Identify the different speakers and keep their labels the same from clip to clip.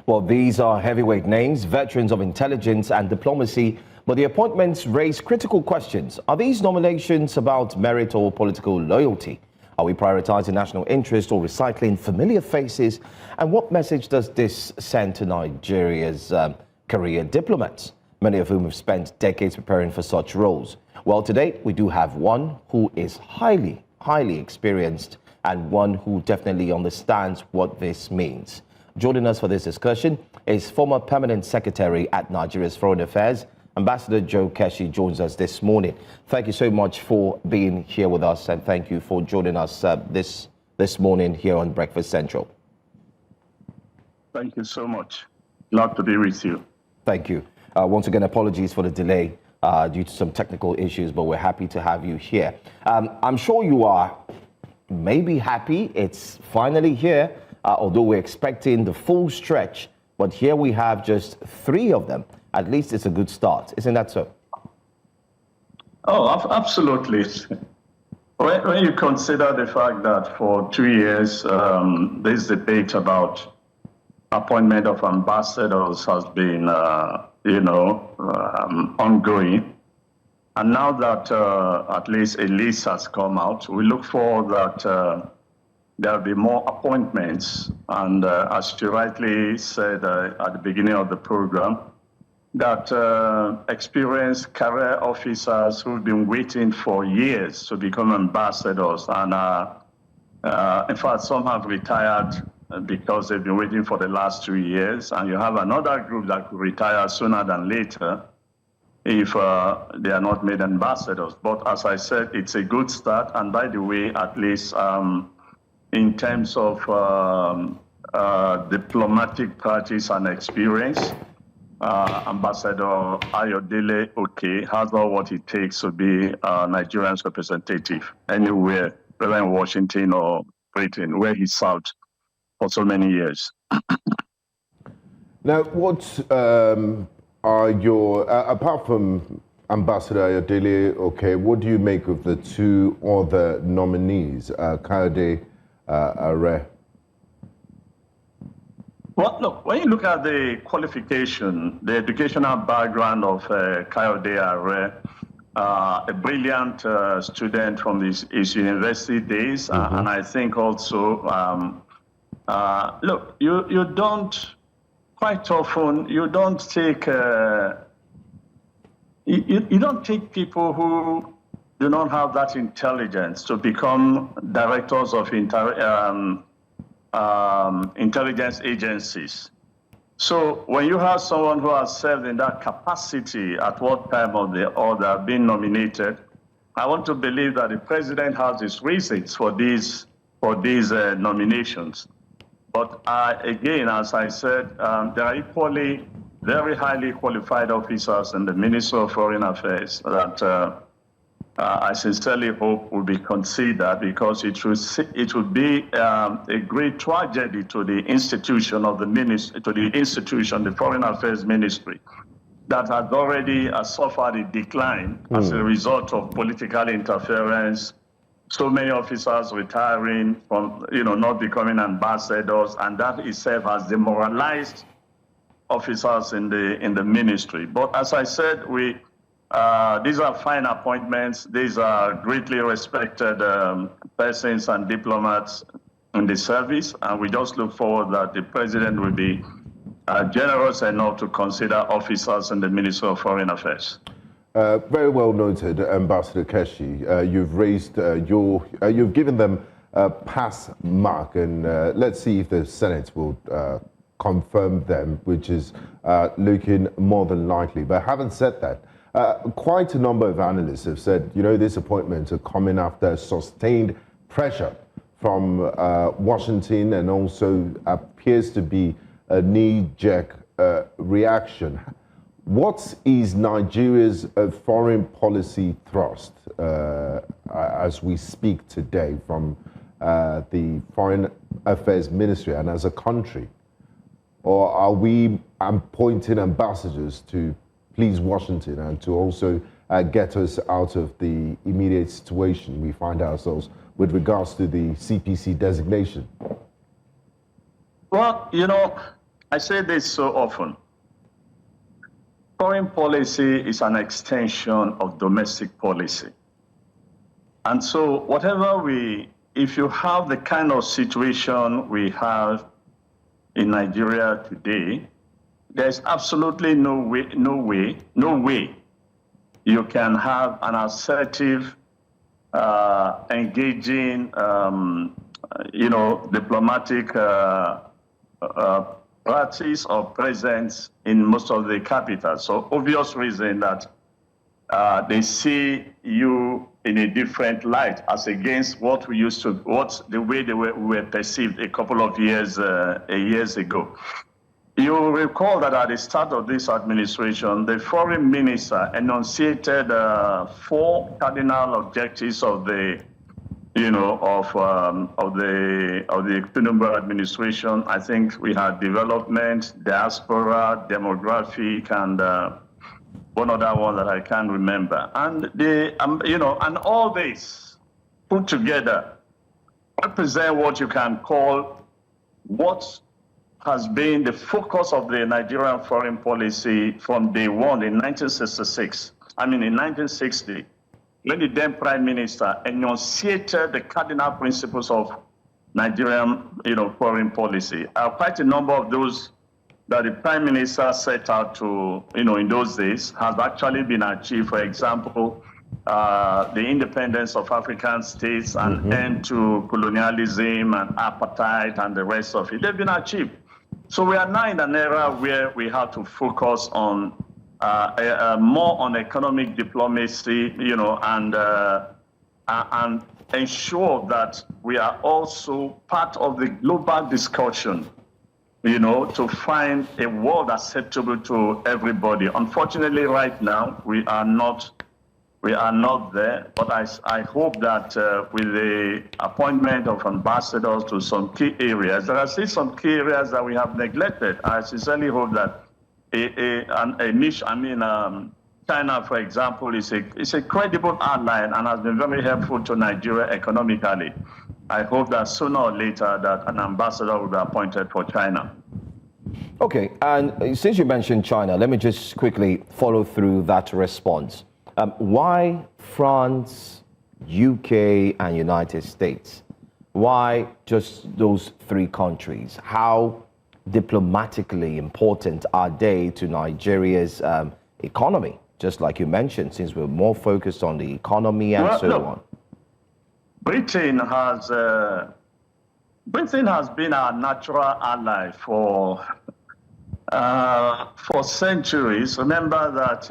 Speaker 1: Well, these are heavyweight names, veterans of intelligence and diplomacy, but the appointments raise critical questions. Are these nominations about merit or political loyalty? Are we prioritizing national interest or recycling familiar faces? And what message does this send to Nigeria's career diplomats, many of whom have spent decades preparing for such roles? Well, today we do have one who is highly experienced and one who definitely understands what this means. Joining us for this discussion is former Permanent Secretary at Nigeria's Foreign Affairs, Ambassador Joe Keshi joins us this morning. Thank you so much for being here with us, and thank you for joining us this morning here on Breakfast Central.
Speaker 2: Thank you so much. Glad to be with you.
Speaker 1: Thank you. Once again, apologies for the delay due to some technical issues, but we're happy to have you here. I'm sure you are maybe happy it's finally here, although we're expecting the full stretch, but here we have just 3 of them. At least it's a good start. Isn't that so?
Speaker 2: Oh, absolutely. When you consider the fact that for 2 years, this debate about appointment of ambassadors has been, ongoing. And now that at least a list has come out, we look forward that there will be more appointments. And as you rightly said at the beginning of the program, that experienced career officers who've been waiting for years to become ambassadors. And in fact, some have retired because they've been waiting for the last 2 years. And you have another group that could retire sooner than later if they are not made ambassadors. But as I said, it's a good start. And by the way, at least in terms of diplomatic practice and experience, Ambassador Ayodele Oke has all what it takes to be Nigerian's representative anywhere, whether in Washington or Britain, where he served for so many years.
Speaker 3: Now, what are your, apart from Ambassador Ayodele Oke, what do you make of the 2 other nominees, Kayode Are?
Speaker 2: Well, look, when you look at the qualification, the educational background of Kayode Are, a brilliant student from his university days, and I think also, look, you don't, quite often, you don't take, you don't take people who do not have that intelligence to become directors of intelligence agencies. So when you have someone who has served in that capacity at one time or the other being nominated, I want to believe that the president has his reasons for these nominations. But again, as I said, there are equally very highly qualified officers in the Ministry of Foreign Affairs that I sincerely hope will be considered, because it would be a great tragedy to the institution of the ministry, the Foreign Affairs Ministry, that has already suffered a decline as a result of political interference. So many officers retiring from, not becoming ambassadors, and that itself has demoralized officers in the ministry. But as I said, these are fine appointments. These are greatly respected persons and diplomats in the service, and we just look forward that the president will be generous enough to consider officers in the Ministry of Foreign Affairs.
Speaker 3: Very well noted, Ambassador Keshi. You've raised you've given them a pass mark, and let's see if the Senate will confirm them, which is looking more than likely. But having said that, quite a number of analysts have said, these appointments are coming after sustained pressure from Washington, and also appears to be a knee-jerk reaction. What is Nigeria's foreign policy thrust as we speak today from the Foreign Affairs Ministry and as a country? Or are we appointing ambassadors to please Washington and to also get us out of the immediate situation we find ourselves with regards to the CPC designation?
Speaker 2: Well, I say this so often. Foreign policy is an extension of domestic policy. And so if you have the kind of situation we have in Nigeria today, there's absolutely no way you can have an assertive, engaging, diplomatic practice or presence in most of the capitals. So obvious reason that they see you in a different light as against the way we were perceived a couple of years ago. You recall that at the start of this administration, the foreign minister enunciated 4 cardinal objectives of the Tinubu administration. I think we had development, diaspora, demographic, and one other one that I can't remember. And and all this put together represent what you can call what has been the focus of the Nigerian foreign policy from day one in 1960, when the then Prime Minister enunciated the cardinal principles of Nigerian, foreign policy. Quite a number of those that the Prime Minister set out to, in those days, has actually been achieved. For example, the independence of African states and end to colonialism and apartheid and the rest of it. They've been achieved. So we are now in an era where we have to focus on more on economic diplomacy, and ensure that we are also part of the global discussion, to find a world acceptable to everybody. Unfortunately, right now, we are not there, but I hope that with the appointment of ambassadors to some key areas, there are still some key areas that we have neglected. I sincerely hope that China, for example, is a credible ally and has been very helpful to Nigeria economically. I hope that sooner or later that an ambassador will be appointed for China.
Speaker 1: Okay, and since you mentioned China, let me just quickly follow through that response. Why France, UK, and United States? Why just those 3 countries? How diplomatically important are they to Nigeria's economy? Just like you mentioned, since we're more focused on the economy and on.
Speaker 2: Britain has been our natural ally for centuries. Remember that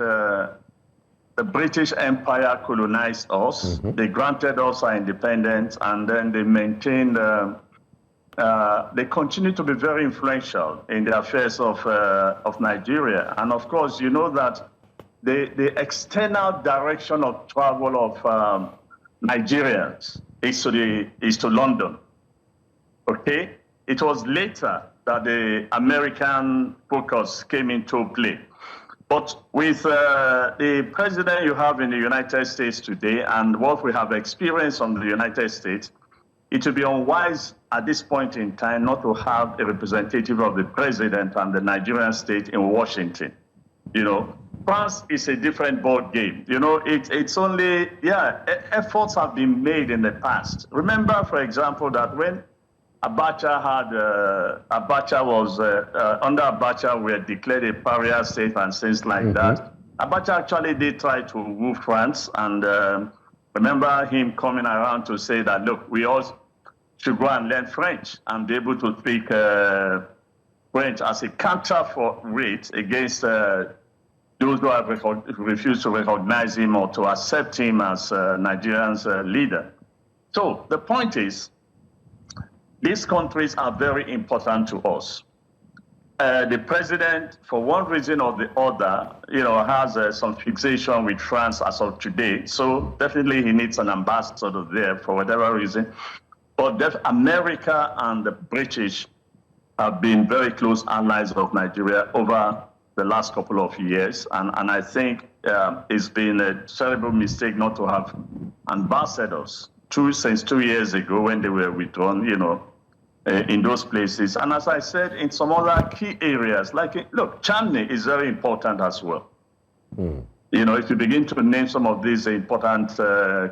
Speaker 2: the British Empire colonized us. They granted us our independence, and then they maintained. They continue to be very influential in the affairs of Nigeria. And of course, you know that the external direction of travel of Nigerians is to London. Okay? It was later that the American focus came into play. But with the president you have in the United States today and what we have experienced from the United States, it would be unwise at this point in time not to have a representative of the president and the Nigerian state in Washington. France is a different ball game. It's only, efforts have been made in the past. Remember, for example, that when Abacha was under Abacha, we had declared a pariah state and things like that. Abacha actually did try to woo France, and remember him coming around to say that, look, we all should go and learn French and be able to speak French as a counter for rate against those who have refused to recognize him or to accept him as Nigeria's leader. So the point is, these countries are very important to us. The president, for one reason or the other, has some fixation with France as of today. So definitely he needs an ambassador there for whatever reason. But America and the British have been very close allies of Nigeria over the last couple of years. And I think it's been a terrible mistake not to have ambassadors since 2 years ago when they were withdrawn, in those places. And as I said, in some other key areas, like, look, China is very important as well. You know, if you begin to name some of these important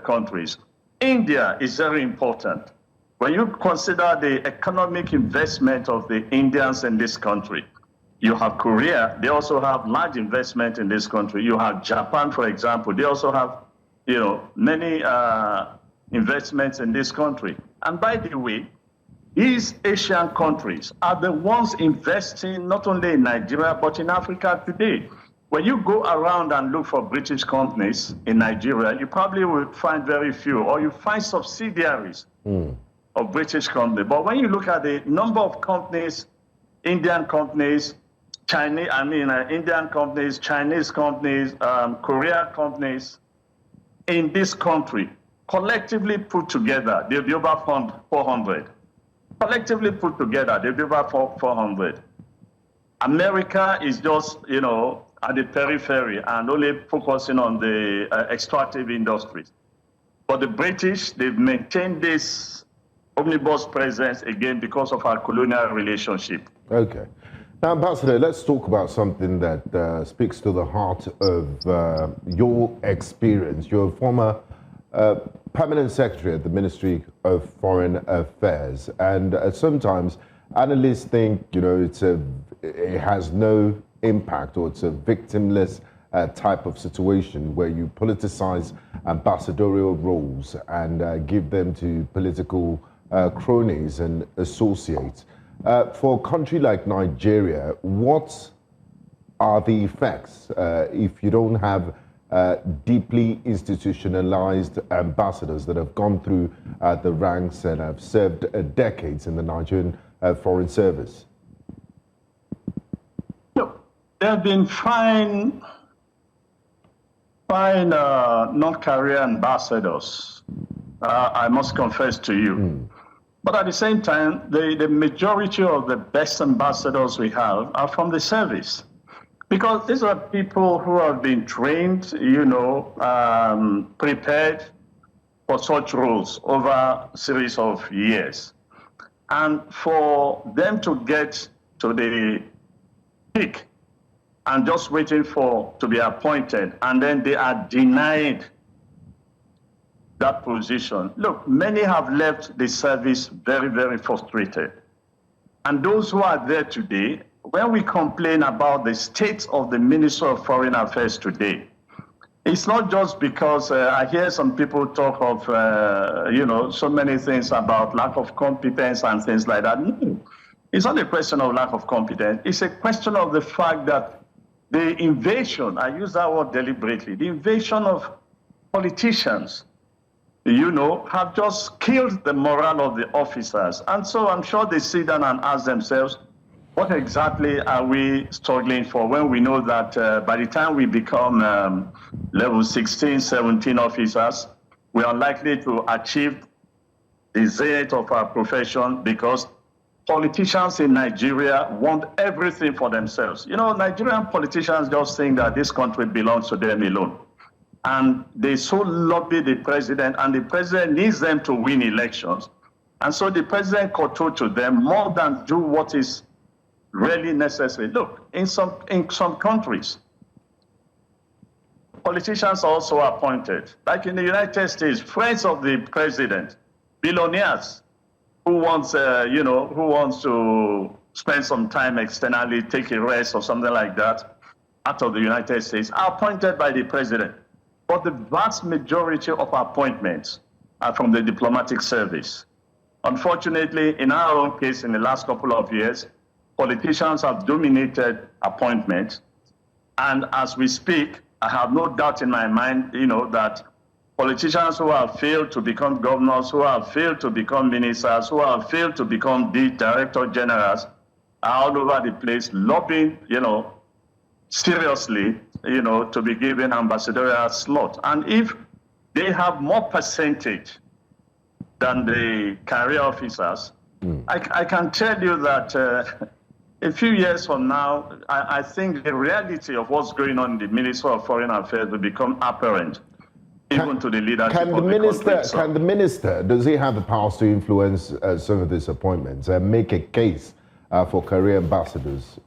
Speaker 2: countries, India is very important. When you consider the economic investment of the Indians in this country, you have Korea, they also have large investment in this country. You have Japan, for example, they also have, you know, many investments in this country. And by the way, these Asian countries are the ones investing not only in Nigeria, but in Africa today. When you go around and look for British companies in Nigeria, you probably will find very few, or you find subsidiaries of British companies. But when you look at the number of companies, Indian companies, Indian companies, Chinese companies, Korean companies in this country, collectively put together, they'll be over 400. Collectively put together, they'll be over 400. America is just, you know, at the periphery and only focusing on the extractive industries. But the British, they've maintained this omnibus presence again because of our colonial relationship.
Speaker 3: Okay. Now, Ambassador, let's talk about something that speaks to the heart of your experience. You're a former permanent secretary at the Ministry of Foreign Affairs, and sometimes analysts think, you know, it has no impact, or it's a victimless type of situation where you politicize ambassadorial roles and give them to political cronies and associates. For a country like Nigeria, what are the effects if you don't have deeply institutionalized ambassadors that have gone through the ranks and have served decades in the Nigerian Foreign Service?
Speaker 2: Look, there have been fine non-career ambassadors, I must confess to you. But at the same time, the majority of the best ambassadors we have are from the service. Because these are people who have been trained, you know, prepared for such roles over a series of years. And for them to get to the peak and just waiting to be appointed, and then they are denied that position. Look, many have left the service very, very frustrated. And those who are there today, when we complain about the state of the Ministry of Foreign Affairs today, it's not just because I hear some people talk of, you know, so many things about lack of competence and things like that. No, it's not a question of lack of competence. It's a question of the fact that the invasion, I use that word deliberately, the invasion of politicians, you know, have just killed the morale of the officers. And so I'm sure they sit down and ask themselves, what exactly are we struggling for when we know that by the time we become level 16, 17 officers, we are likely to achieve the zenith of our profession because politicians in Nigeria want everything for themselves. You know, Nigerian politicians just think that this country belongs to them alone. And they so lobby the president, and the president needs them to win elections. And so the president kowtow to them more than do what is really necessary. Look, in some countries, politicians are also appointed. Like in the United States, friends of the president, billionaires who wants to spend some time externally, take a rest or something like that, out of the United States, are appointed by the president. But the vast majority of appointments are from the diplomatic service. Unfortunately, in our own case, in the last couple of years, politicians have dominated appointments. And as we speak, I have no doubt in my mind, you know, that politicians who have failed to become governors, who have failed to become ministers, who have failed to become the director generals are all over the place lobbying, you know, seriously, you know, to be given ambassadorial slot. And if they have more percentage than the career officers, I can tell you that a few years from now, I think the reality of what's going on in the Ministry of Foreign Affairs will become apparent. even to the leadership
Speaker 3: can the
Speaker 2: of the
Speaker 3: minister,
Speaker 2: country itself.
Speaker 3: Can the minister, does he have the powers to influence some of these appointments and make a case for career ambassadors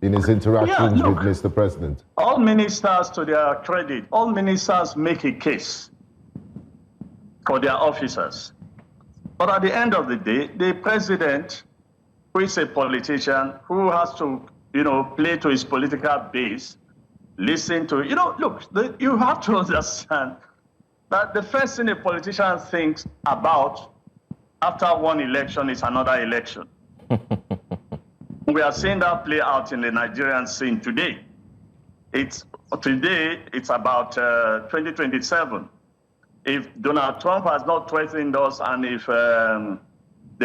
Speaker 3: in his interactions
Speaker 2: look,
Speaker 3: with Mr. President?
Speaker 2: All ministers, to their credit, all ministers make a case for their officers. But at the end of the day, the president, who is a politician, who has to, play to his political base, listen to, look, you have to understand that the first thing a politician thinks about after one election is another election. We are seeing that play out in the Nigerian scene today. Today, it's about 2027. If Donald Trump has not threatened us and if the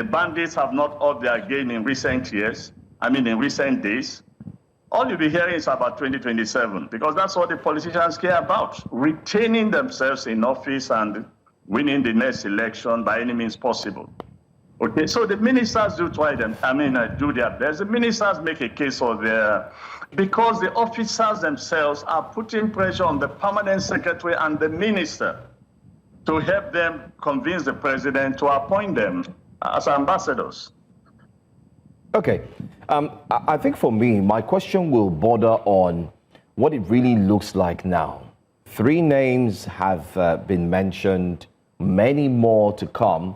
Speaker 2: bandits have not upped their game in recent years, in recent days, all you'll be hearing is about 2027, because that's what the politicians care about, retaining themselves in office and winning the next election by any means possible. Okay, so the ministers do try them, do their best. The ministers make a case for because the officers themselves are putting pressure on the permanent secretary and the minister to help them convince the president to appoint them as ambassadors.
Speaker 1: Okay. I think for me, my question will border on what it really looks like now. 3 names have been mentioned, many more to come.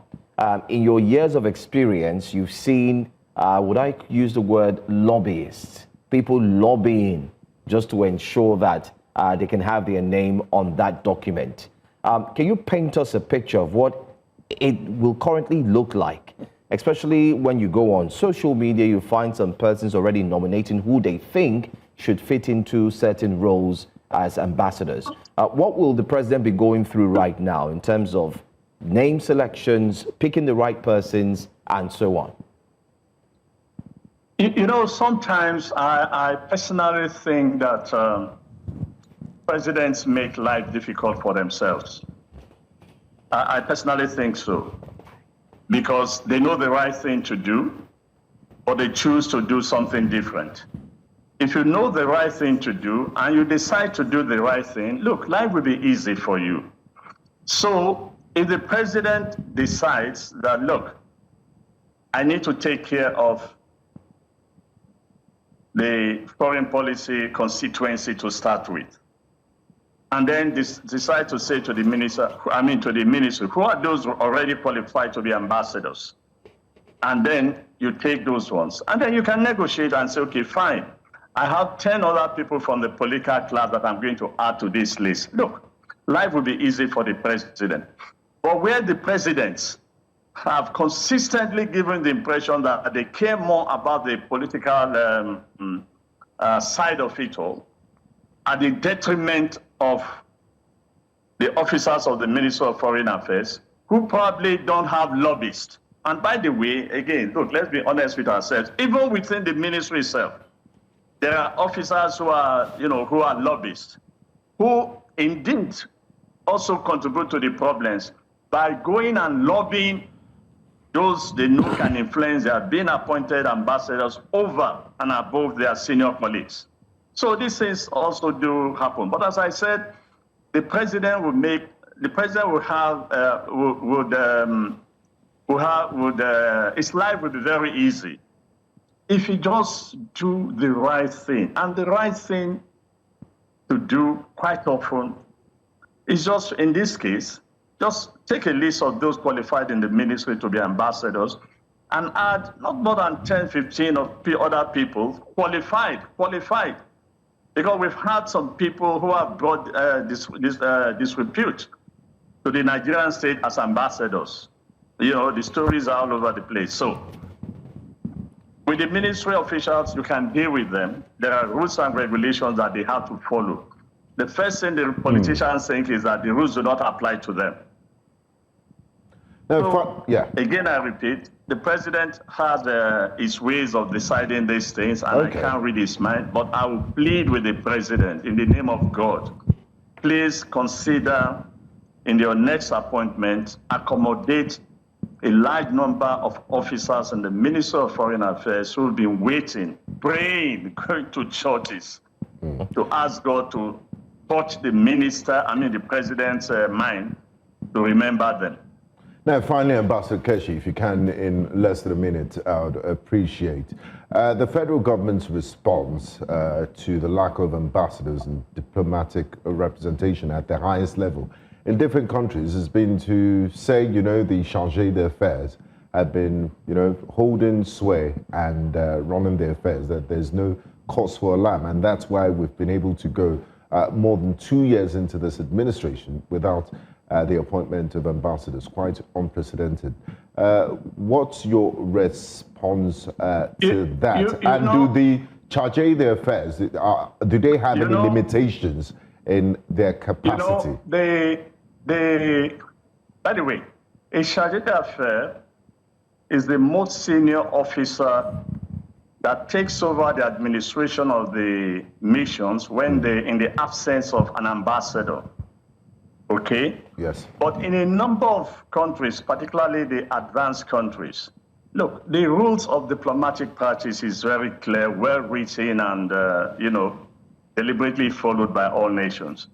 Speaker 1: In your years of experience, you've seen, would I use the word lobbyists, people lobbying just to ensure that they can have their name on that document. Can you paint us a picture of what it will currently look like? Especially when you go on social media, you find some persons already nominating who they think should fit into certain roles as ambassadors. What will the president be going through right now in terms of name selections, picking the right persons, and so on?
Speaker 2: Sometimes I personally think that presidents make life difficult for themselves. I personally think so, because they know the right thing to do, but they choose to do something different. If you know the right thing to do and you decide to do the right thing, look, life will be easy for you. So if the president decides that, look, I need to take care of the foreign policy constituency to start with, and then decide to say to the minister, who are those already qualified to be ambassadors? And then you take those ones. And then you can negotiate and say, okay, fine. I have 10 other people from the political class that I'm going to add to this list. Look, life will be easy for the president. But where the presidents have consistently given the impression that they care more about the political side of it all, at the detriment of the officers of the Ministry of Foreign Affairs, who probably don't have lobbyists. And by the way, again, look, let's be honest with ourselves. Even within the ministry itself, there are officers who are, who are lobbyists, who indeed also contribute to the problems by going and lobbying those they know can influence their being appointed ambassadors over and above their senior colleagues. So these things also do happen. But as I said, the president will his life will be very easy if he just do the right thing. And the right thing to do quite often is just, in this case, just take a list of those qualified in the ministry to be ambassadors and add not more than 10, 15 of other people qualified. Because we've had some people who have brought disrepute to the Nigerian state as ambassadors. The stories are all over the place. So with the ministry officials, you can deal with them. There are rules and regulations that they have to follow. The first thing the politicians think is that the rules do not apply to them. Again, I repeat, the president has his ways of deciding these things, and I can't read his mind, but I will plead with the president in the name of God. Please consider in your next appointment, accommodate a large number of officers in the Ministry of Foreign Affairs who have been waiting, praying, going to churches to ask God to touch the the president's mind to remember them.
Speaker 3: Now, finally, Ambassador Keshi, if you can, in less than a minute, I would appreciate the federal government's response to the lack of ambassadors and diplomatic representation at the highest level in different countries has been to say, the chargé d'affaires have been, holding sway and running their affairs, that there's no cause for alarm. And that's why we've been able to go more than 2 years into this administration without the appointment of ambassadors, quite unprecedented. What's your response to that? Do the chargé d'affaires, do they have any limitations in their capacity?
Speaker 2: By the way, a chargé d'affaires is the most senior officer that takes over the administration of the missions when in the absence of an ambassador. Okay?
Speaker 3: Yes.
Speaker 2: But in a number of countries, particularly the advanced countries, look, the rules of diplomatic practice is very clear, well written, and deliberately followed by all nations.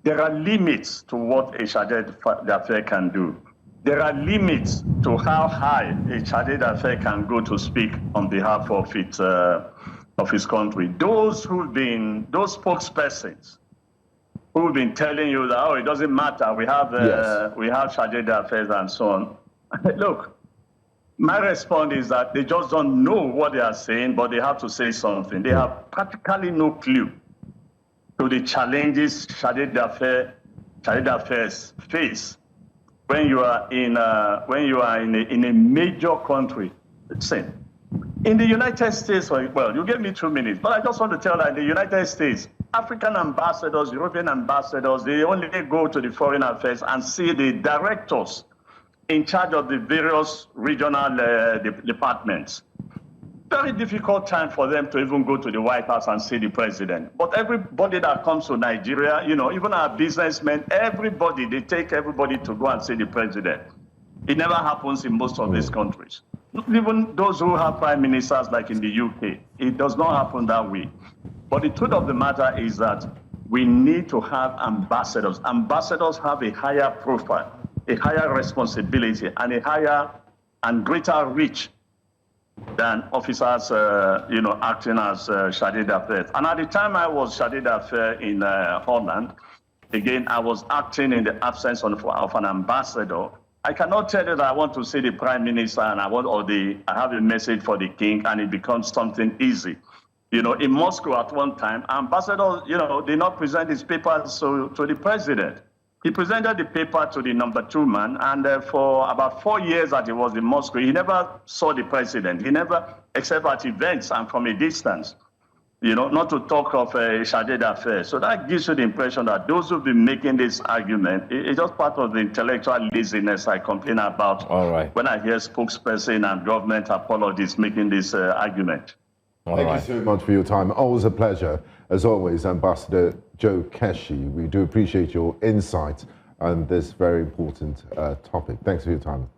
Speaker 2: There are limits to what a chargé d'affaires can do. There are limits to how high a chargé d'affaires can go to speak on behalf of his country. Those spokespersons who've been telling you that, it doesn't matter, we have chargé d'affaires and so on. Look, my response is that they just don't know what they are saying, but they have to say something. They have practically no clue to the challenges chargé d'affaires face when you are in a major country. Listen, in the United States, well, you gave me 2 minutes, but I just want to tell that in the United States, African ambassadors, European ambassadors, they only go to the foreign affairs and see the directors in charge of the various regional departments. Very difficult time for them to even go to the White House and see the president. But everybody that comes to Nigeria, even our businessmen, they take everybody to go and see the president. It never happens in most of these countries. Even those who have prime ministers like in the UK, it does not happen that way. But the truth of the matter is that we need to have ambassadors. Ambassadors have a higher profile, a higher responsibility, and a higher and greater reach than officers, acting as chargé d'affaires. And at the time I was chargé d'affaires in Holland, again, I was acting in the absence of an ambassador. I cannot tell you that I want to see the prime minister and I have a message for the king, and it becomes something easy. In Moscow at one time, ambassador, did not present his papers to the president. He presented the paper to the number 2 man, and for about 4 years that he was in Moscow, he never saw the president. He never, except at events and from a distance, not to talk of a chargé d'affaires. So that gives you the impression that those who've been making this argument, it's just part of the intellectual laziness I complain about when I hear spokesperson and government apologists making this argument.
Speaker 3: Thank you so much for your time. Always a pleasure. As always, Ambassador Joe Keshi, we do appreciate your insight on this very important topic. Thanks for your time.